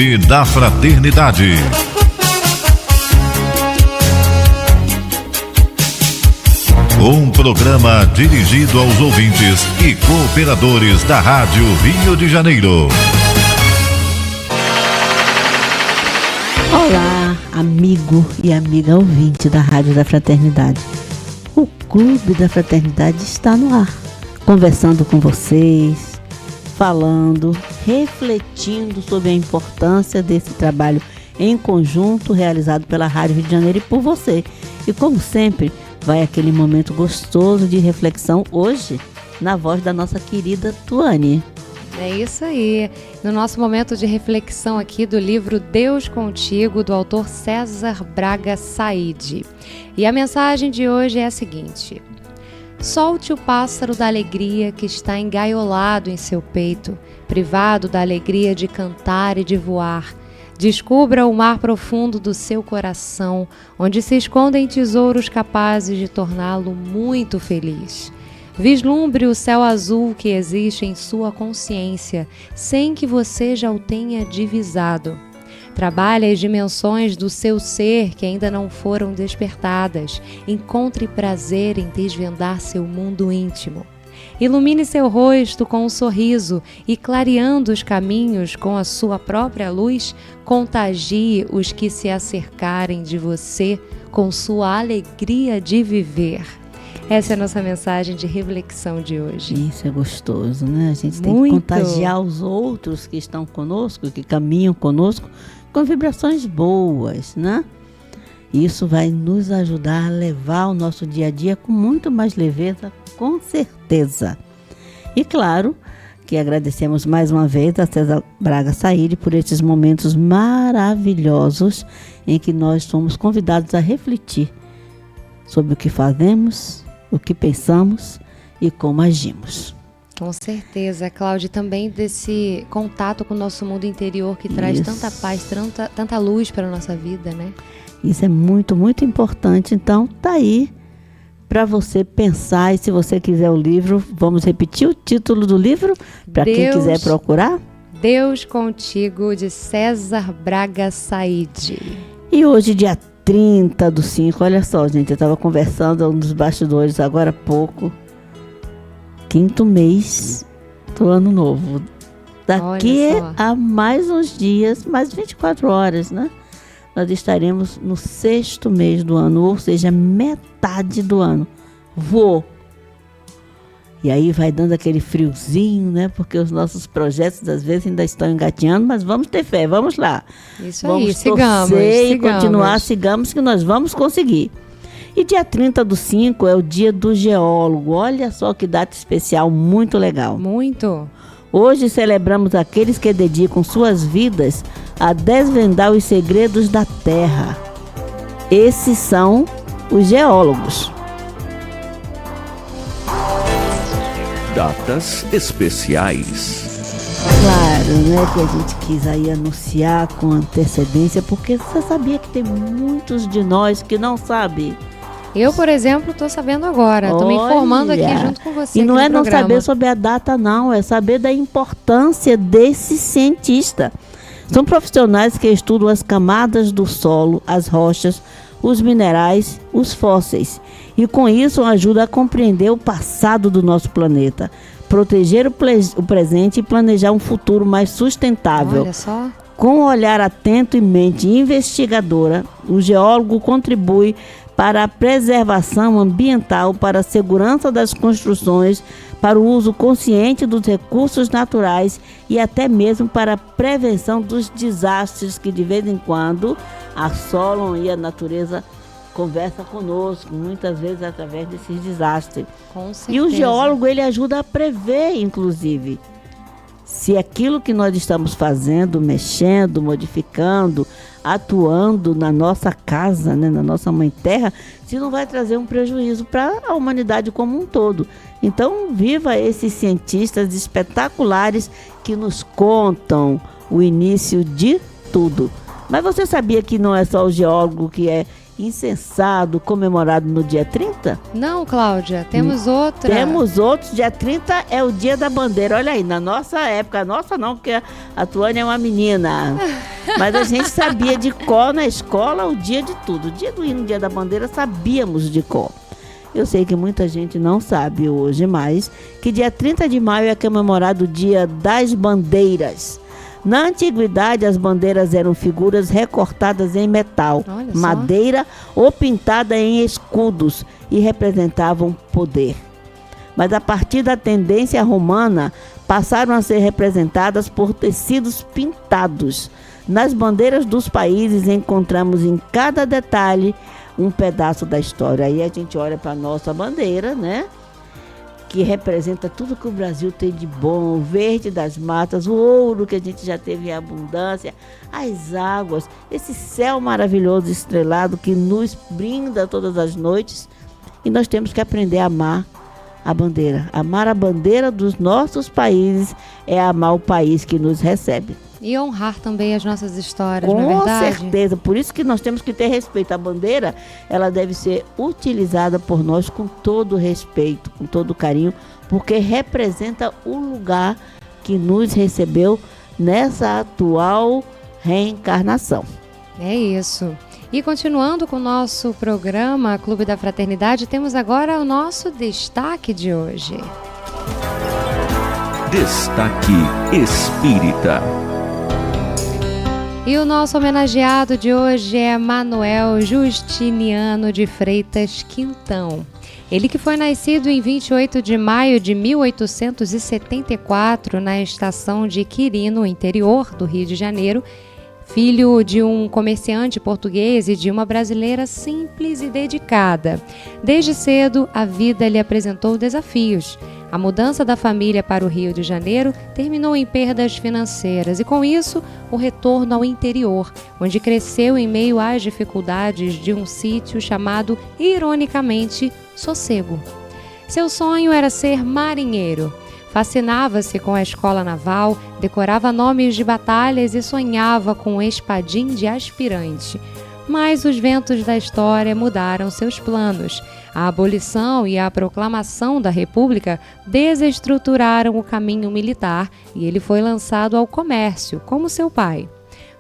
Clube da Fraternidade. Um programa dirigido aos ouvintes e cooperadores da Rádio Rio de Janeiro. Olá, amigo e amiga ouvinte da Rádio da Fraternidade. O Clube da Fraternidade está no ar, conversando com vocês, falando, refletindo sobre a importância desse trabalho em conjunto realizado pela Rádio Rio de Janeiro e por você. E como sempre, vai aquele momento gostoso de reflexão hoje na voz da nossa querida Tuane. É isso aí. No nosso momento de reflexão aqui do livro Deus Contigo, do autor César Braga Said. E a mensagem de hoje é a seguinte: solte o pássaro da alegria que está engaiolado em seu peito, privado da alegria de cantar e de voar. Descubra o mar profundo do seu coração, onde se escondem tesouros capazes de torná-lo muito feliz. Vislumbre o céu azul que existe em sua consciência, sem que você já o tenha divisado. Trabalhe as dimensões do seu ser que ainda não foram despertadas. Encontre prazer em desvendar seu mundo íntimo. Ilumine seu rosto com um sorriso e, clareando os caminhos com a sua própria luz, contagie os que se acercarem de você com sua alegria de viver. Essa é a nossa mensagem de reflexão de hoje. Isso é gostoso, né? A gente tem que contagiar os outros que estão conosco, que caminham conosco, com vibrações boas, né? Isso vai nos ajudar a levar o nosso dia a dia com muito mais leveza, com certeza. E claro que agradecemos mais uma vez a César Braga Said por esses momentos maravilhosos em que nós somos convidados a refletir sobre o que fazemos, o que pensamos e como agimos. Com certeza, Cláudia, também desse contato com o nosso mundo interior que traz tanta paz, tanta luz para a nossa vida, né? Isso é muito, muito importante. Então, tá aí para você pensar. E se você quiser o livro, vamos repetir o título do livro para quem quiser procurar? Deus Contigo, de César Braga Said. E hoje, dia 30/5, olha só, gente, eu estava conversando nos bastidores agora há pouco. 5º mês do ano novo. Daqui a mais uns dias, mais 24 horas, né? Nós estaremos no 6º mês do ano, ou seja, metade do ano. Voou. E aí vai dando aquele friozinho, né? Porque os nossos projetos às vezes ainda estão engatinhando, mas vamos ter fé, vamos lá. Isso vamos aí, sigamos. E continuar, sigamos que nós vamos conseguir. E dia 30/5 é o dia do geólogo. Olha só que data especial, muito legal. Muito. Hoje celebramos aqueles que dedicam suas vidas a desvendar os segredos da Terra. Esses são os geólogos. Datas especiais. Claro, né, que a gente quis aí anunciar com antecedência, porque você sabia que tem muitos de nós que não sabem. Eu, por exemplo, estou sabendo agora. Estou me informando aqui junto com você. E não é não programa. Saber sobre a data, não. É saber da importância desse cientista. São profissionais que estudam as camadas do solo, as rochas, os minerais, os fósseis. E com isso ajudam a compreender o passado do nosso planeta, proteger o presente e planejar um futuro mais sustentável. Olha só. Com um olhar atento e mente investigadora, o geólogo contribui para a preservação ambiental, para a segurança das construções, para o uso consciente dos recursos naturais e até mesmo para a prevenção dos desastres que de vez em quando assolam e a natureza conversa conosco, muitas vezes através desses desastres. Com certeza. E o geólogo, ele ajuda a prever, inclusive, se aquilo que nós estamos fazendo, mexendo, modificando, atuando na nossa casa, né, na nossa mãe terra, se não vai trazer um prejuízo para a humanidade como um todo. Então, viva esses cientistas espetaculares que nos contam o início de tudo. Mas você sabia que não é só o geólogo que é incensado, comemorado no dia 30? Não, Cláudia, temos outra. Temos outros. Dia 30 é o dia da bandeira. Olha aí, na nossa época, nossa não, porque a Tuane é uma menina. Mas a gente sabia de cor na escola o dia de tudo. O dia do hino, o dia da bandeira, sabíamos de cor. Eu sei que muita gente não sabe hoje mais que dia 30 de maio é comemorado o Dia das Bandeiras. Na antiguidade, as bandeiras eram figuras recortadas em metal, madeira ou pintada em escudos e representavam poder. Mas a partir da tendência romana, passaram a ser representadas por tecidos pintados. Nas bandeiras dos países encontramos em cada detalhe um pedaço da história. Aí a gente olha para a nossa bandeira, né? Que representa tudo que o Brasil tem de bom, o verde das matas, o ouro que a gente já teve em abundância, as águas, esse céu maravilhoso estrelado que nos brinda todas as noites. E nós temos que aprender a amar a bandeira. Amar a bandeira dos nossos países é amar o país que nos recebe. E honrar também as nossas histórias, não é verdade? Com certeza, por isso que nós temos que ter respeito. A bandeira, ela deve ser utilizada por nós com todo respeito, com todo carinho, porque representa o lugar que nos recebeu nessa atual reencarnação. É isso. E continuando com o nosso programa Clube da Fraternidade, temos agora o nosso destaque de hoje. Destaque Espírita. E o nosso homenageado de hoje é Manuel Justiniano de Freitas Quintão. Ele que foi nascido em 28 de maio de 1874 na estação de Quirino, interior do Rio de Janeiro, filho de um comerciante português e de uma brasileira simples e dedicada. Desde cedo, a vida lhe apresentou desafios. A mudança da família para o Rio de Janeiro terminou em perdas financeiras e, com isso, o retorno ao interior, onde cresceu em meio às dificuldades de um sítio chamado, ironicamente, Sossego. Seu sonho era ser marinheiro. Fascinava-se com a escola naval, decorava nomes de batalhas e sonhava com um espadim de aspirante. Mas os ventos da história mudaram seus planos. A abolição e a proclamação da República desestruturaram o caminho militar e ele foi lançado ao comércio, como seu pai.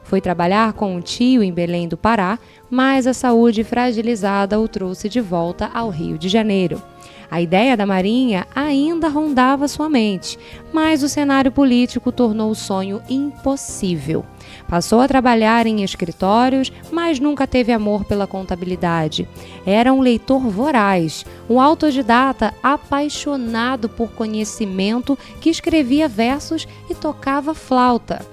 Foi trabalhar com um tio em Belém do Pará, mas a saúde fragilizada o trouxe de volta ao Rio de Janeiro. A ideia da Marinha ainda rondava sua mente, mas o cenário político tornou o sonho impossível. Passou a trabalhar em escritórios, mas nunca teve amor pela contabilidade. Era um leitor voraz, um autodidata apaixonado por conhecimento que escrevia versos e tocava flauta.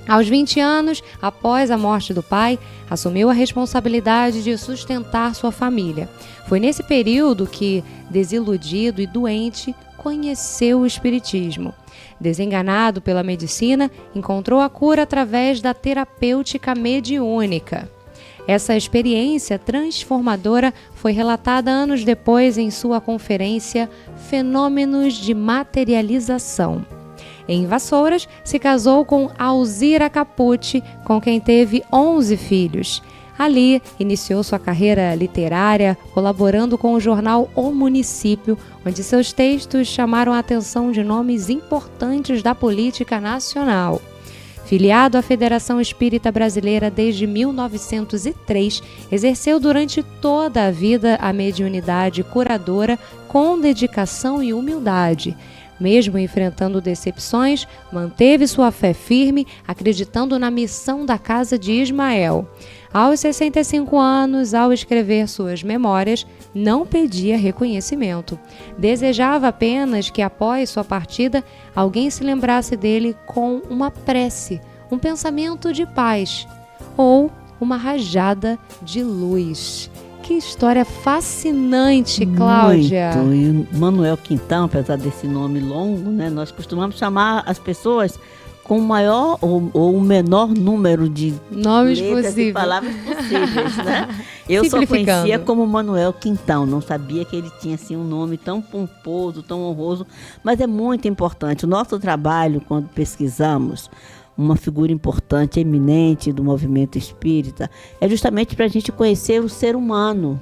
Aos 20 anos, após a morte do pai, assumiu a responsabilidade de sustentar sua família. Foi nesse período que, desiludido e doente, conheceu o espiritismo. Desenganado pela medicina, encontrou a cura através da terapêutica mediúnica. Essa experiência transformadora foi relatada anos depois em sua conferência Fenômenos de Materialização. Em Vassouras, se casou com Alzira Capucci, com quem teve 11 filhos. Ali, iniciou sua carreira literária, colaborando com o jornal O Município, onde seus textos chamaram a atenção de nomes importantes da política nacional. Filiado à Federação Espírita Brasileira desde 1903, exerceu durante toda a vida a mediunidade curadora com dedicação e humildade. Mesmo enfrentando decepções, manteve sua fé firme, acreditando na missão da Casa de Ismael. Aos 65 anos, ao escrever suas memórias, não pedia reconhecimento. Desejava apenas que, após sua partida, alguém se lembrasse dele com uma prece, um pensamento de paz ou uma rajada de luz. Que história fascinante, Cláudia! Muito. E Manuel Quintão, apesar desse nome longo, né, nós costumamos chamar as pessoas com o maior ou o menor número de nomes letras e palavras possíveis, né? Eu só conhecia como Manuel Quintão, não sabia que ele tinha assim, um nome tão pomposo, tão honroso, mas é muito importante. O nosso trabalho, quando pesquisamos uma figura importante, eminente do movimento espírita, é justamente para a gente conhecer o ser humano,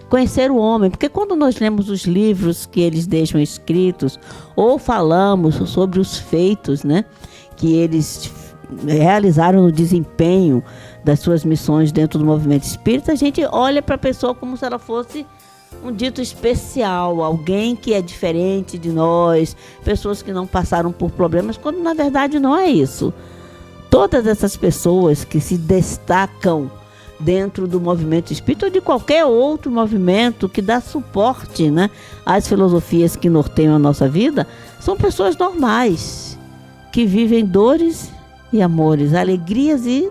conhecer o homem, porque quando nós lemos os livros que eles deixam escritos, ou falamos sobre os feitos, né, que eles realizaram no desempenho das suas missões dentro do movimento espírita, a gente olha para a pessoa como se ela fosse um dito especial, alguém que é diferente de nós, pessoas que não passaram por problemas, quando na verdade não é isso. Todas essas pessoas que se destacam dentro do movimento espírita ou de qualquer outro movimento que dá suporte, né, às filosofias que norteiam a nossa vida, são pessoas normais, que vivem dores e amores, alegrias e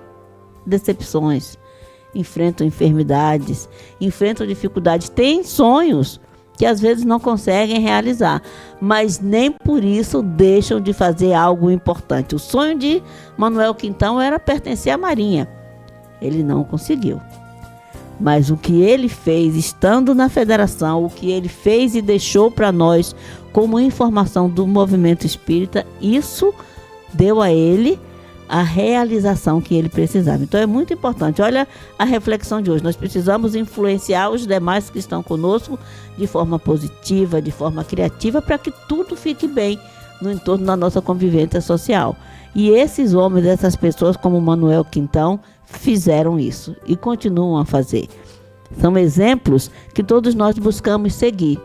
decepções, enfrentam enfermidades, enfrentam dificuldades, têm sonhos que às vezes não conseguem realizar, mas nem por isso deixam de fazer algo importante. O sonho de Manuel Quintão era pertencer à Marinha. Ele não conseguiu. Mas o que ele fez estando na federação, o que ele fez e deixou para nós como informação do movimento espírita, isso deu a ele a realização que ele precisava. Então é muito importante. Olha a reflexão de hoje. Nós precisamos influenciar os demais que estão conosco de forma positiva, de forma criativa, para que tudo fique bem no entorno da nossa convivência social. E esses homens, essas pessoas como Manuel Quintão, fizeram isso e continuam a fazer. São exemplos que todos nós buscamos seguir.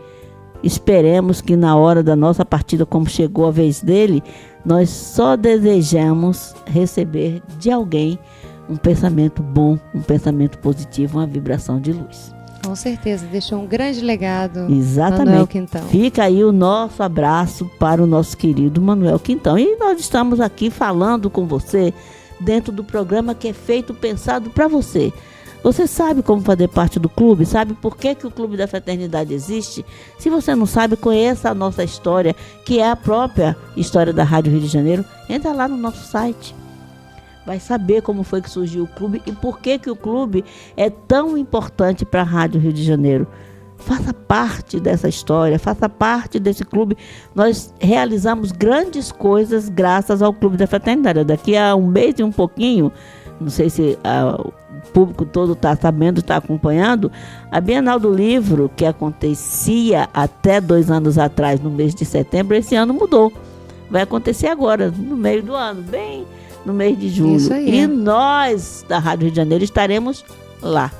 Esperemos que na hora da nossa partida, como chegou a vez dele, nós só desejamos receber de alguém um pensamento bom, um pensamento positivo, uma vibração de luz. Com certeza, deixou um grande legado. Exatamente. Manuel Quintão. Fica aí o nosso abraço para o nosso querido Manuel Quintão. E nós estamos aqui falando com você dentro do programa que é feito, pensado para você. Você sabe como fazer parte do clube? Sabe por que o Clube da Fraternidade existe? Se você não sabe, conheça a nossa história, que é a própria história da Rádio Rio de Janeiro. Entra lá no nosso site. Vai saber como foi que surgiu o clube e por que o clube é tão importante para a Rádio Rio de Janeiro. Faça parte dessa história, faça parte desse clube. Nós realizamos grandes coisas graças ao Clube da Fraternidade. Daqui a um mês e um pouquinho, não sei se o público todo está sabendo, está acompanhando, a Bienal do Livro, que acontecia até 2 anos atrás, no mês de setembro, esse ano mudou. Vai acontecer agora, no meio do ano, bem no mês de julho. Isso aí. E nós, da Rádio Rio de Janeiro, estaremos lá,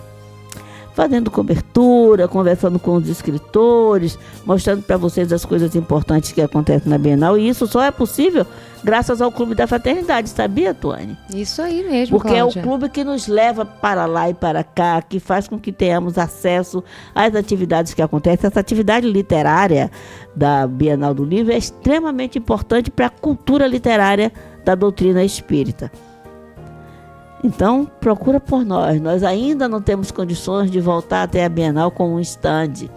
fazendo cobertura, conversando com os escritores, mostrando para vocês as coisas importantes que acontecem na Bienal. E isso só é possível graças ao Clube da Fraternidade, sabia, Tuane? Isso aí mesmo, porque Cláudia. É o clube que nos leva para lá e para cá, que faz com que tenhamos acesso às atividades que acontecem. Essa atividade literária da Bienal do Livro é extremamente importante para a cultura literária da doutrina espírita. Então, procura por nós. Nós ainda não temos condições de voltar até a Bienal com um stand,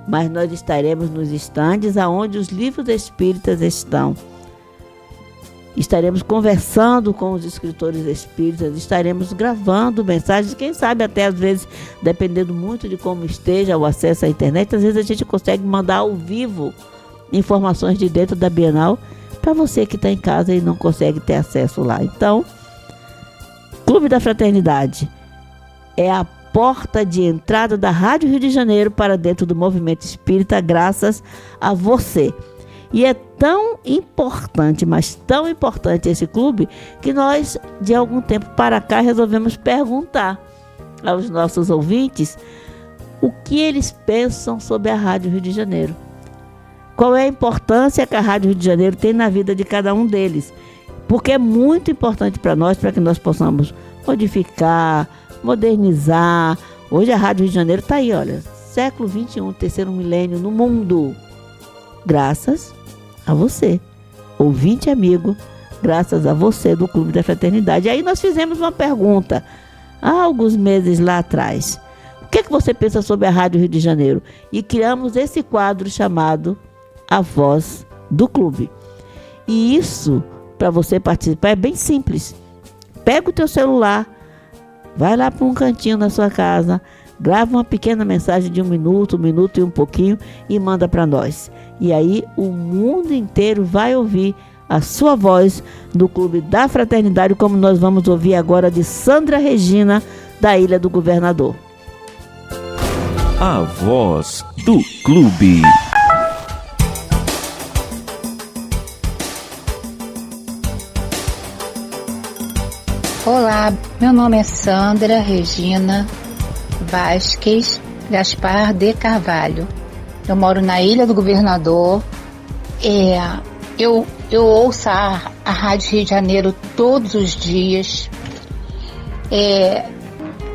mas nós estaremos nos estandes aonde os livros espíritas estão. Estaremos conversando com os escritores espíritas, estaremos gravando mensagens, quem sabe até às vezes, dependendo muito de como esteja o acesso à internet, às vezes a gente consegue mandar ao vivo informações de dentro da Bienal para você que está em casa e não consegue ter acesso lá. Então, Clube da Fraternidade é a porta de entrada da Rádio Rio de Janeiro para dentro do movimento espírita, graças a você. E é tão importante, mas tão importante esse clube, que nós, de algum tempo para cá, resolvemos perguntar aos nossos ouvintes o que eles pensam sobre a Rádio Rio de Janeiro. Qual é a importância que a Rádio Rio de Janeiro tem na vida de cada um deles. Porque é muito importante para nós, para que nós possamos modificar, modernizar. Hoje a Rádio Rio de Janeiro está aí, olha, século XXI, terceiro milênio no mundo. Graças a você, ouvinte amigo, graças a você do Clube da Fraternidade. E aí nós fizemos uma pergunta há alguns meses lá atrás. O que você pensa sobre a Rádio Rio de Janeiro? E criamos esse quadro chamado A Voz do Clube. E isso, para você participar, é bem simples. Pega o teu celular, vai lá para um cantinho na sua casa, grava uma pequena mensagem de 1 minuto e um pouquinho e manda para nós. E aí o mundo inteiro vai ouvir a sua voz do Clube da Fraternidade, como nós vamos ouvir agora de Sandra Regina, da Ilha do Governador. A Voz do Clube. Olá, meu nome é Sandra Regina Vasquez Gaspar de Carvalho. Eu moro na Ilha do Governador. Eu ouço a Rádio Rio de Janeiro todos os dias.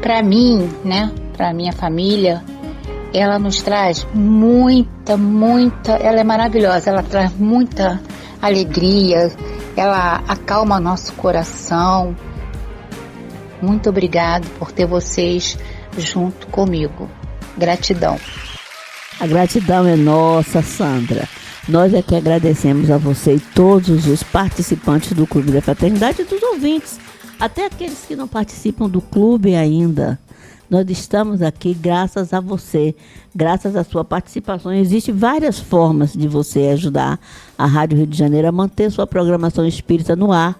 Para mim, né, para minha família, ela nos traz muita, ela é maravilhosa, ela traz muita alegria, ela acalma nosso coração. Muito obrigado por ter vocês junto comigo. Gratidão. A gratidão é nossa, Sandra. Nós é que agradecemos a você e todos os participantes do Clube da Fraternidade e dos ouvintes, até aqueles que não participam do clube ainda. Nós estamos aqui graças a você, graças à sua participação. Existem várias formas de você ajudar a Rádio Rio de Janeiro a manter sua programação espírita no ar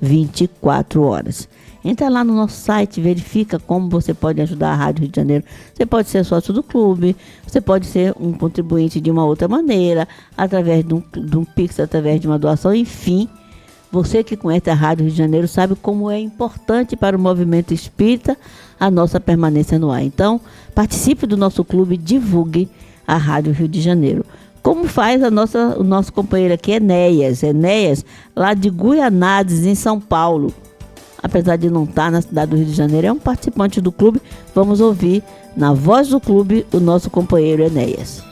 24 horas. Entra lá no nosso site, verifica como você pode ajudar a Rádio Rio de Janeiro. Você pode ser sócio do clube, você pode ser um contribuinte de uma outra maneira, através de um Pix, através de uma doação, enfim. Você que conhece a Rádio Rio de Janeiro sabe como é importante para o movimento espírita a nossa permanência no ar. Então, participe do nosso clube, divulgue a Rádio Rio de Janeiro. Como faz o nosso companheiro aqui, Enéas, lá de Guianazes, em São Paulo. Apesar de não estar na cidade do Rio de Janeiro, é um participante do clube. Vamos ouvir, na voz do clube, o nosso companheiro Enéas.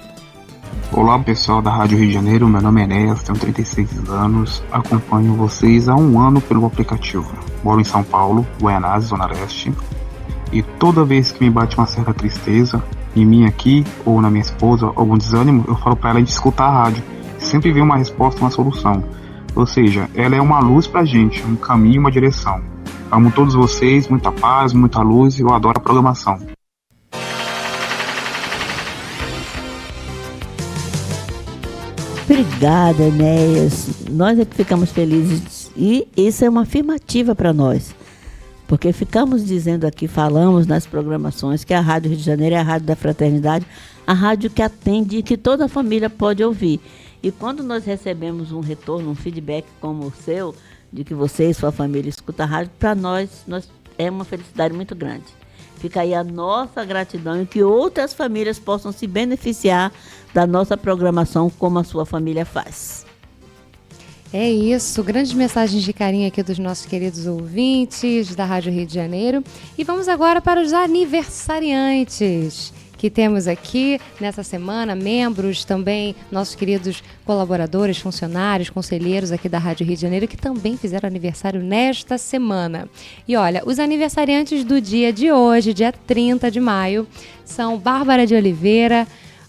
Olá pessoal da Rádio Rio de Janeiro, meu nome é Enéas, tenho 36 anos, acompanho vocês há 1 ano pelo aplicativo. Moro em São Paulo, Guianazes, Zona Leste, e toda vez que me bate uma certa tristeza, em mim aqui, ou na minha esposa, algum desânimo, eu falo para ela de escutar a rádio. Sempre vem uma resposta, uma solução. Ou seja, ela é uma luz pra gente, um caminho, uma direção. Amo todos vocês, muita paz, muita luz e eu adoro a programação. Obrigada, Enéas. Nós é que ficamos felizes e isso é uma afirmativa para nós. Porque ficamos dizendo aqui, falamos nas programações que a Rádio Rio de Janeiro é a Rádio da Fraternidade, a rádio que atende e que toda a família pode ouvir. E quando nós recebemos um retorno, um feedback como o seu, de que você e sua família escutam a rádio, para nós é uma felicidade muito grande. Fica aí a nossa gratidão e que outras famílias possam se beneficiar da nossa programação como a sua família faz. É isso, grandes mensagens de carinho aqui dos nossos queridos ouvintes da Rádio Rio de Janeiro. E vamos agora para os aniversariantes que temos aqui nessa semana, membros também, nossos queridos colaboradores, funcionários, conselheiros aqui da Rádio Rio de Janeiro que também fizeram aniversário nesta semana. E olha, os aniversariantes do dia de hoje, dia 30 de maio, são Bárbara de Oliveira,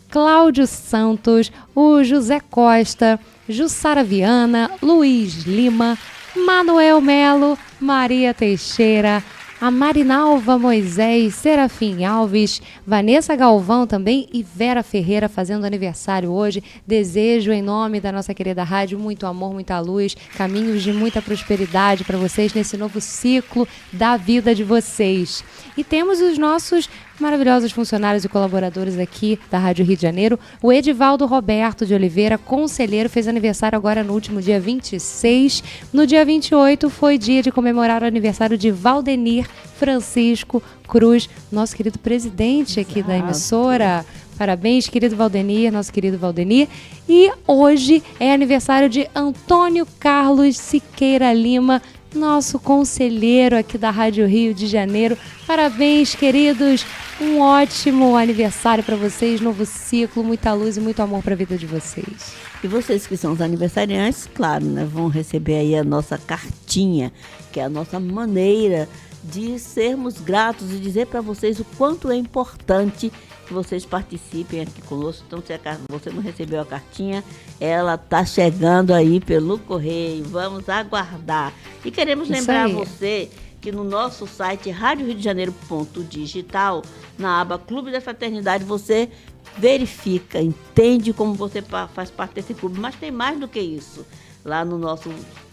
Cláudio Santos, o José Costa, Jussara Viana, Luiz Lima, Manuel Melo, Maria Teixeira, a Marinalva Moisés, Serafim Alves, Vanessa Galvão também e Vera Ferreira fazendo aniversário hoje. Desejo em nome da nossa querida rádio muito amor, muita luz, caminhos de muita prosperidade para vocês nesse novo ciclo da vida de vocês. E temos os nossos maravilhosos funcionários e colaboradores aqui da Rádio Rio de Janeiro. O Edivaldo Roberto de Oliveira, conselheiro, fez aniversário agora no último dia 26. No dia 28 foi dia de comemorar o aniversário de Valdenir Francisco Cruz, nosso querido presidente aqui da emissora. Parabéns, querido Valdenir, nosso querido Valdenir. E hoje é aniversário de Antônio Carlos Siqueira Lima, nosso conselheiro aqui da Rádio Rio de Janeiro. Parabéns, queridos. Um ótimo aniversário para vocês, novo ciclo, muita luz e muito amor para a vida de vocês. E vocês que são os aniversariantes, claro, né, vão receber aí a nossa cartinha, que é a nossa maneira de sermos gratos e dizer para vocês o quanto é importante que vocês participem aqui conosco. Então, se você não recebeu a cartinha, ela está chegando aí pelo correio. Vamos aguardar. E queremos lembrar você que no nosso site radioriodejaneiro.digital, na aba Clube da Fraternidade, você verifica, entende como você faz parte desse clube. Mas tem mais do que isso. Lá no nosso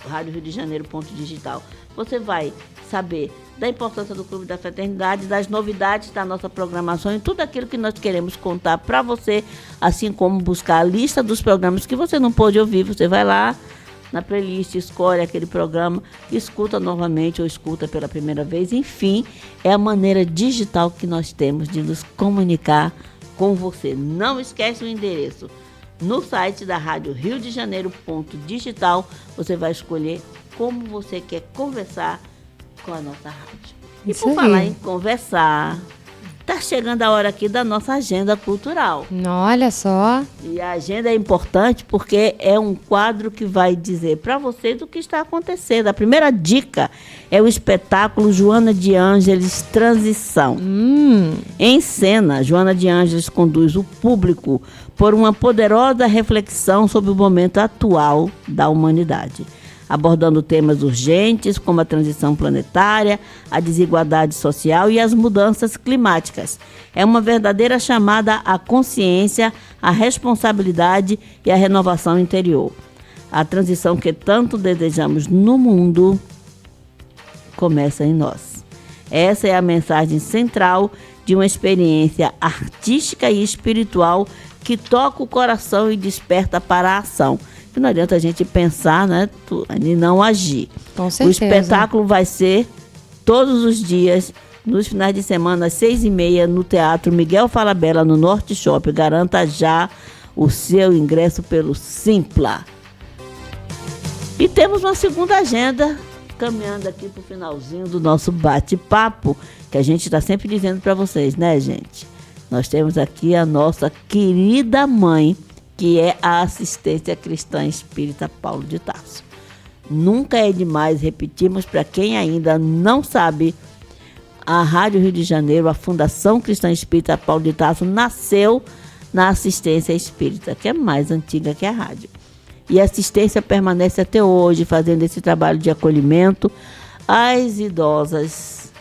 radioriodejaneiro.digital, você vai saber da importância do Clube da Fraternidade, das novidades da nossa programação e tudo aquilo que nós queremos contar para você, assim como buscar a lista dos programas que você não pôde ouvir. Você vai lá, na playlist, escolhe aquele programa, escuta novamente ou escuta pela primeira vez. Enfim, é a maneira digital que nós temos de nos comunicar com você. Não esquece o endereço. No site da Rádio Rio de Janeiro.digital, você vai escolher como você quer conversar com a nossa rádio. E por falar em conversar, tá chegando a hora aqui da nossa agenda cultural. Olha só. E a agenda é importante porque é um quadro que vai dizer para vocês o que está acontecendo. A primeira dica é o espetáculo Joana de Ângeles Transição. Em cena, Joana de Ângeles conduz o público por uma poderosa reflexão sobre o momento atual da humanidade, abordando temas urgentes como a transição planetária, a desigualdade social e as mudanças climáticas. É uma verdadeira chamada à consciência, à responsabilidade e à renovação interior. A transição que tanto desejamos no mundo começa em nós. Essa é a mensagem central de uma experiência artística e espiritual que toca o coração e desperta para a ação. Não adianta a gente pensar, né, e não agir. Com certeza. O espetáculo vai ser todos os dias, nos finais de semana, às 6h30, no Teatro Miguel Falabella, no Norte Shopping. Garanta já o seu ingresso pelo Simpla. E temos uma segunda agenda, caminhando aqui para o finalzinho do nosso bate-papo, que a gente está sempre dizendo para vocês, né, gente? Nós temos aqui a nossa querida mãe, que é a Assistência Cristã Espírita Paulo de Tarso. Nunca é demais repetirmos para quem ainda não sabe, a Rádio Rio de Janeiro, a Fundação Cristã Espírita Paulo de Tarso, nasceu na Assistência Espírita, que é mais antiga que a rádio. E a assistência permanece até hoje, fazendo esse trabalho de acolhimento às idosas.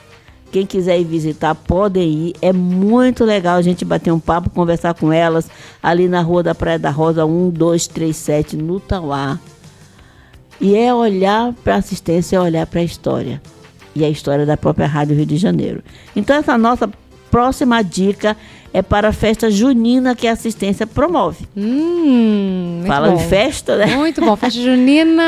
Quem quiser ir visitar, podem ir. É muito legal a gente bater um papo, conversar com elas, ali na Rua da Praia da Rosa, 1237, no Tauá. E é olhar para a assistência, é olhar para a história. E a história da própria Rádio Rio de Janeiro. Então, essa nossa próxima dica é para a festa junina que a assistência promove. Fala bom. Em festa, né? Muito bom, festa junina.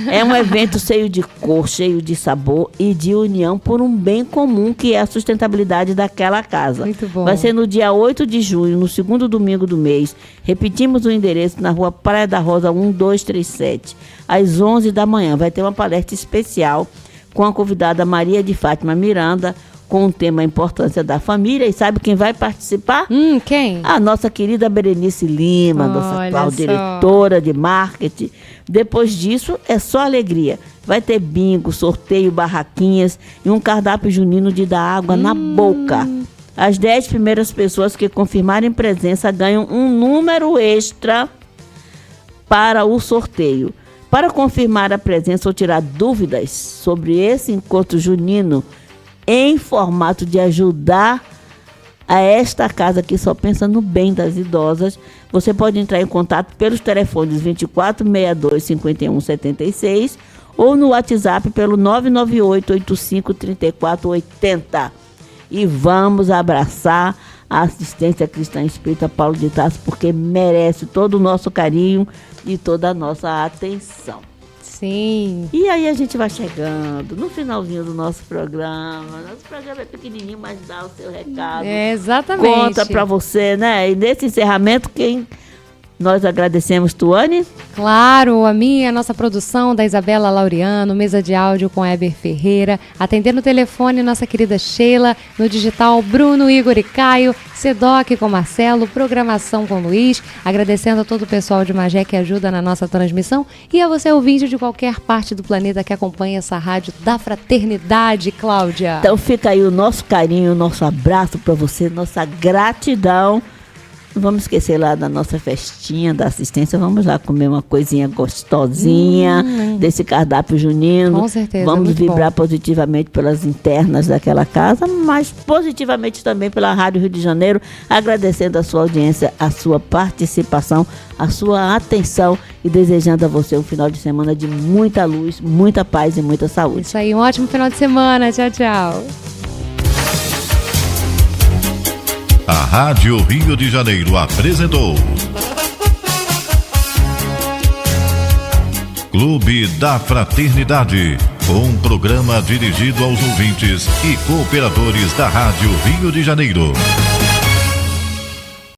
É um evento cheio de cor, cheio de sabor e de união por um bem comum, que é a sustentabilidade daquela casa. Muito bom. Vai ser no dia 8 de junho, no segundo domingo do mês. Repetimos o endereço na Rua Praia da Rosa, 1237, às 11 da manhã. Vai ter uma palestra especial com a convidada Maria de Fátima Miranda, com o tema Importância da Família. E sabe quem vai participar? Quem? A nossa querida Berenice Lima, nossa atual diretora de marketing. Depois disso, é só alegria. Vai ter bingo, sorteio, barraquinhas e um cardápio junino de dar água na boca. As 10 primeiras pessoas que confirmarem presença ganham um número extra para o sorteio. Para confirmar a presença ou tirar dúvidas sobre esse encontro junino, em formato de ajudar a esta casa que só pensa no bem das idosas, você pode entrar em contato pelos telefones 2462-5176 ou no WhatsApp pelo 998-85-3480. E vamos abraçar a Assistência Cristã Espírita Paulo de Tarso, porque merece todo o nosso carinho e toda a nossa atenção. Sim. E aí a gente vai chegando no finalzinho do nosso programa. Nosso programa é pequenininho, mas dá o seu recado. Exatamente. Conta pra você, né? E nesse encerramento, quem nós agradecemos, Tuane? Claro, a nossa produção da Isabela Laureano, mesa de áudio com Heber Ferreira, atendendo o telefone nossa querida Sheila, no digital Bruno, Igor e Caio, Sedoc com Marcelo, programação com Luiz, agradecendo a todo o pessoal de Magé que ajuda na nossa transmissão e a você ouvinte de qualquer parte do planeta que acompanha essa rádio da fraternidade, Cláudia. Então fica aí o nosso carinho, o nosso abraço para você, nossa gratidão. Não vamos esquecer lá da nossa festinha da assistência. Vamos lá comer uma coisinha gostosinha desse cardápio junino. Com certeza. Vamos vibrar bom. Positivamente pelas internas daquela casa, mas positivamente também pela Rádio Rio de Janeiro, agradecendo a sua audiência, a sua participação, a sua atenção e desejando a você um final de semana de muita luz, muita paz e muita saúde. Isso aí, um ótimo final de semana. Tchau, tchau. A Rádio Rio de Janeiro apresentou Clube da Fraternidade, um programa dirigido aos ouvintes e cooperadores da Rádio Rio de Janeiro.